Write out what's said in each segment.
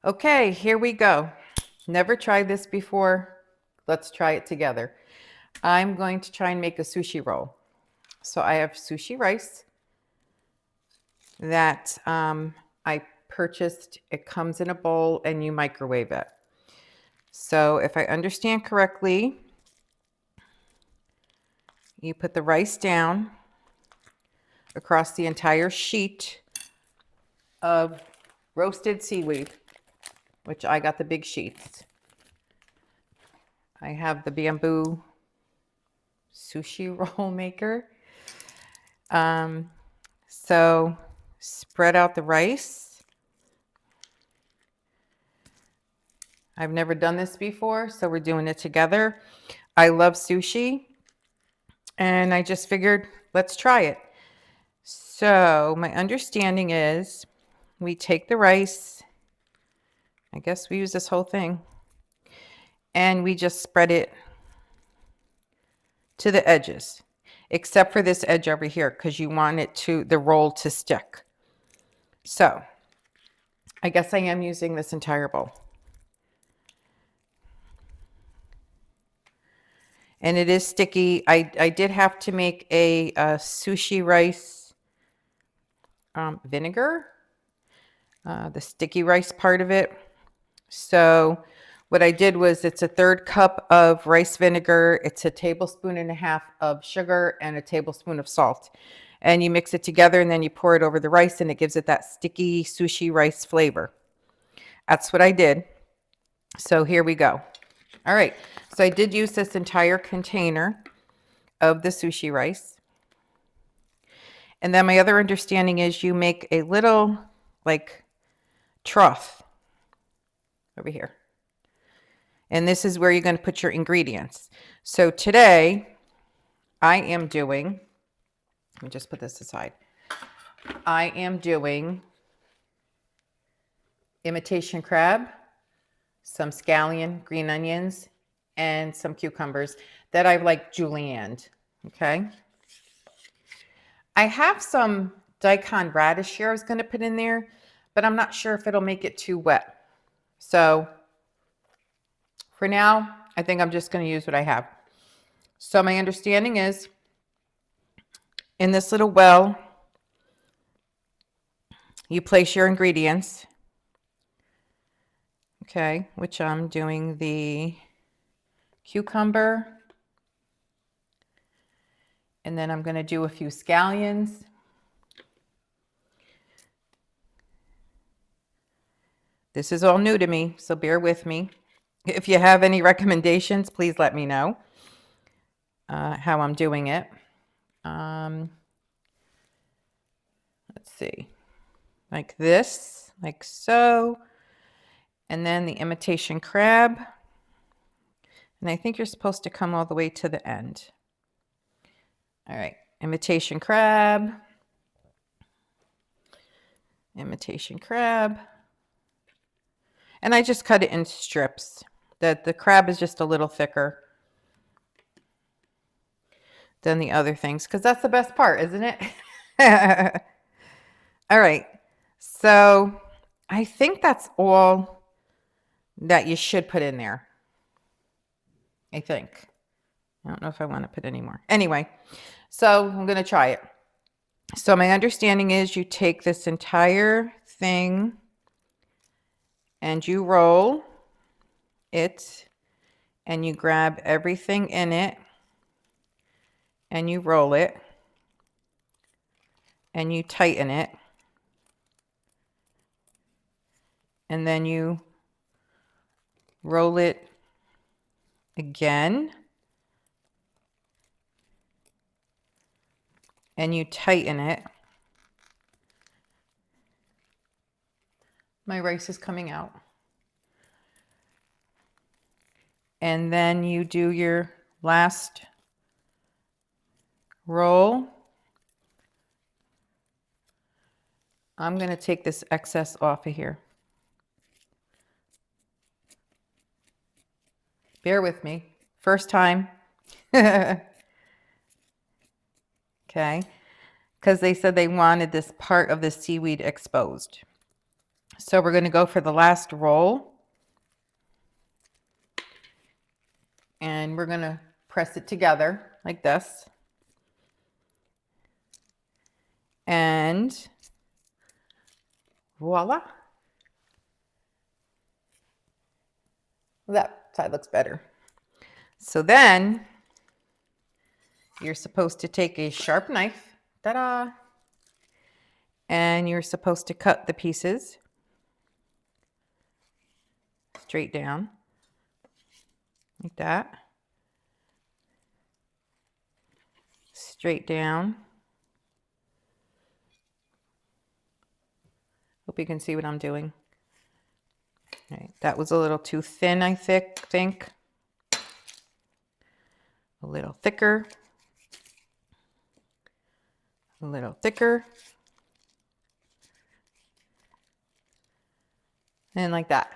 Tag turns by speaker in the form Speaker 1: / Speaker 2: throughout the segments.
Speaker 1: Okay, here we go. Never tried this before. Let's try it together. I'm going to try and make a sushi roll. So I have sushi rice that I purchased. It comes in a bowl and you microwave it. So if I understand correctly, you put the rice down across the entire sheet of roasted seaweed, which I got the big sheets. I have the bamboo sushi roll maker. So spread out the rice. I've never done this before, so we're doing it together. I love sushi, and I just figured let's try it. So my understanding is we take the rice, I guess we use this whole thing, and we just spread it to the edges, except for this edge over here, because you want it to, the roll to stick. So I guess I am using this entire bowl. And it is sticky. I did have to make a sushi rice vinegar, the sticky rice part of it. So what I did was it's a 1/3 cup of rice vinegar. It's a 1.5 tablespoons of sugar and a tablespoon of salt. And you mix it together and then you pour it over the rice and it gives it that sticky sushi rice flavor. That's what I did. So here we go. All right. So I did use this entire container of the sushi rice. And then my other understanding is you make a little like trough over here. And this is where you're going to put your ingredients. So today I am doing, let me just put this aside. I am doing imitation crab, some scallion, green onions, and some cucumbers that I've like julienned. Okay. I have some daikon radish here I was going to put in there, but I'm not sure if it'll make it too wet. So for now, I think I'm just going to use what I have. So my understanding is in this little well, you place your ingredients. Okay, which I'm doing the cucumber. And then I'm going to do a few scallions. This is all new to me, so bear with me. If you have any recommendations, please let me know how I'm doing it. Let's see, like this, like so. And then the imitation crab. And I think you're supposed to come all the way to the end. All right, imitation crab. Imitation crab. And I just cut it in strips. The crab is just a little thicker than the other things, because that's the best part, isn't it? All right, so I think that's all that you should put in there. I think. I don't know if I want to put any more. Anyway, so I'm going to try it. So my understanding is you take this entire thing and you roll it and you grab everything in it and you roll it and you tighten it and then you roll it again and you tighten it. My rice is coming out. And then you do your last roll. I'm going to take this excess off of here. Bear with me. First time. Okay. Because they said they wanted this part of the seaweed exposed. So we're going to go for the last roll. And we're going to press it together like this. And voila. That side looks better. So then you're supposed to take a sharp knife, ta-da, and you're supposed to cut the pieces straight down like that. Straight down. Hope you can see what I'm doing. All right, that was a little too thin, I think. A little thicker. A little thicker. And like that.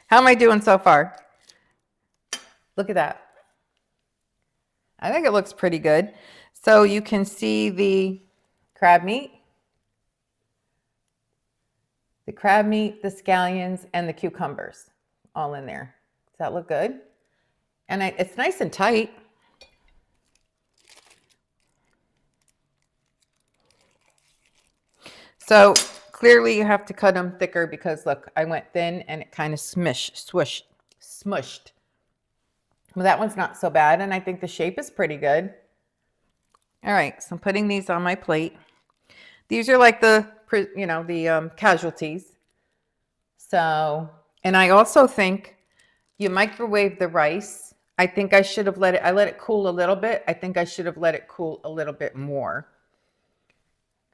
Speaker 1: How am I doing so far? Look at that. I think it looks pretty good. So you can see the crab meat, the scallions, and the cucumbers all in there. Does that look good? And it's nice and tight. So clearly you have to cut them thicker because look, I went thin and it kind of smushed. Well, that one's not so bad, and I think the shape is pretty good. All right, so I'm putting these on my plate. These are like the casualties. So, and I also think you microwave the rice. I think I should have let it cool a little bit. I think I should have let it cool a little bit more.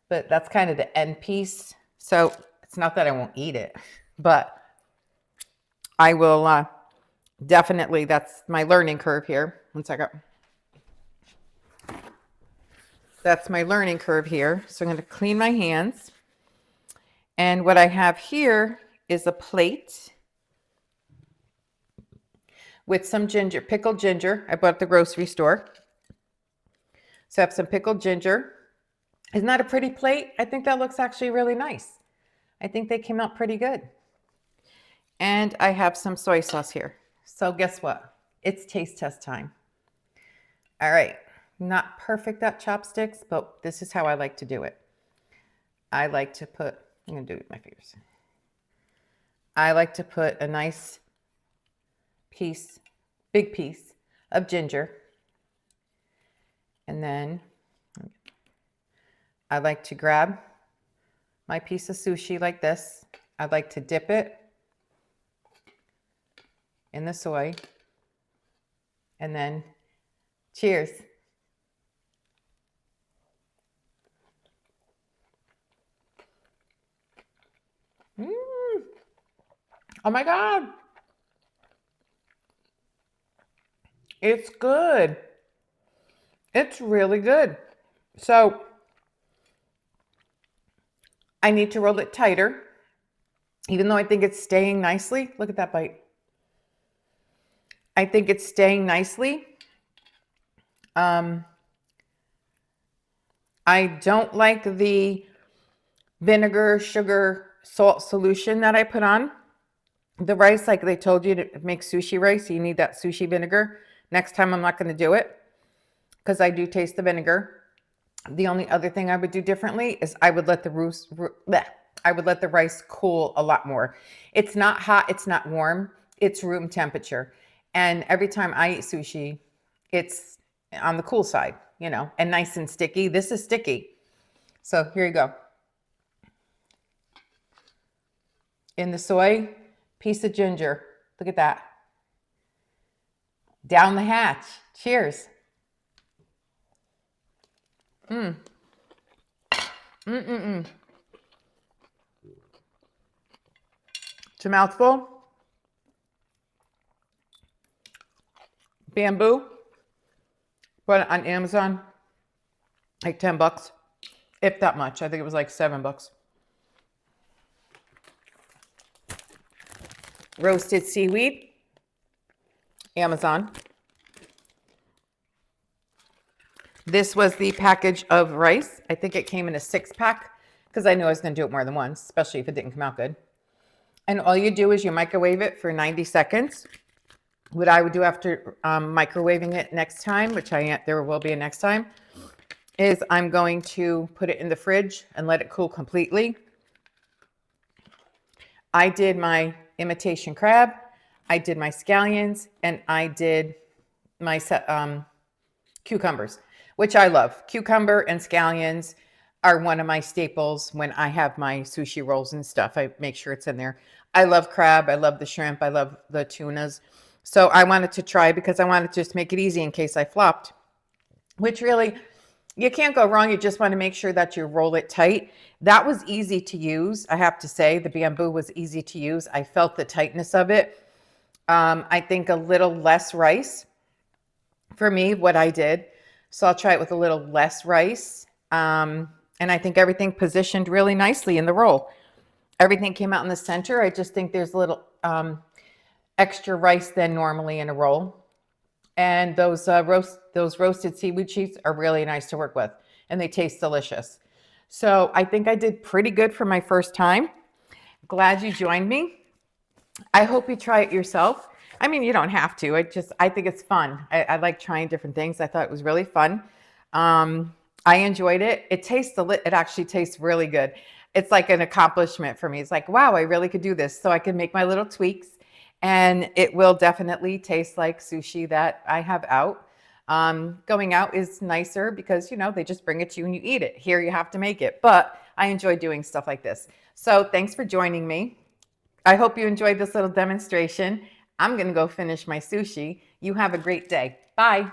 Speaker 1: But that's kind of the end piece. So it's not that I won't eat it, but I will definitely, that's my learning curve here. One second. That's my learning curve here. So I'm going to clean my hands. And what I have here is a plate with some ginger, pickled ginger. I bought at the grocery store. So I have some pickled ginger. Isn't that a pretty plate? I think that looks actually really nice. I think they came out pretty good. And I have some soy sauce here. So guess what? It's taste test time. All right. Not perfect at chopsticks, but this is how I like to do it. I like to put, I'm going to do it with my fingers. I like to put a nice piece, big piece of ginger. And then I like to grab my piece of sushi like this. I like to dip it in the soy. And then cheers. Oh my God. It's good. It's really good. So I need to roll it tighter, even though I think it's staying nicely. Look at that bite. I think it's staying nicely. I don't like the vinegar, sugar, salt solution that I put on the rice. Like they told you to make sushi rice, you need that sushi vinegar. Next time I'm not going to do it because I do taste the vinegar. The only other thing I would do differently is I would let the rice cool a lot more. It's not hot, it's not warm, it's room temperature. And every time I eat sushi, it's on the cool side, you know, and nice and sticky. This is sticky. So here you go. In the soy, piece of ginger. Look at that. Down the hatch. Cheers. It's a mouthful. Bamboo. Bought it on Amazon. Like $10. If that much. I think it was like $7. Roasted seaweed. Amazon. This was the package of rice. I think it came in a 6-pack because I knew I was going to do it more than once, especially if it didn't come out good. And all you do is you microwave it for 90 seconds. What I would do after microwaving it next time, which there will be a next time, is I'm going to put it in the fridge and let it cool completely. I did my imitation crab, I did my scallions, and I did my cucumbers, which I love. Cucumber and scallions are one of my staples when I have my sushi rolls and stuff. I make sure it's in there. I love crab. I love the shrimp. I love the tunas. So I wanted to try because I wanted to just make it easy in case I flopped, which really, you can't go wrong. You just want to make sure that you roll it tight. That was easy to use. I have to say the bamboo was easy to use. I felt the tightness of it. I think a little less rice for me, what I did. So I'll try it with a little less rice. And I think everything positioned really nicely in the roll. Everything came out in the center. I just think there's a little extra rice than normally in a roll. And those roasted seaweed sheets are really nice to work with, and they taste delicious. So I think I did pretty good for my first time. Glad you joined me. I hope you try it yourself. I mean, you don't have to. I think it's fun. I like trying different things. I thought it was really fun. I enjoyed it. It actually tastes really good. It's like an accomplishment for me. It's like, wow, I really could do this. So I can make my little tweaks, and it will definitely taste like sushi that I have out. Going out is nicer because, they just bring it to you and you eat it. Here you have to make it, but I enjoy doing stuff like this. So thanks for joining me. I hope you enjoyed this little demonstration. I'm going to go finish my sushi. You have a great day. Bye.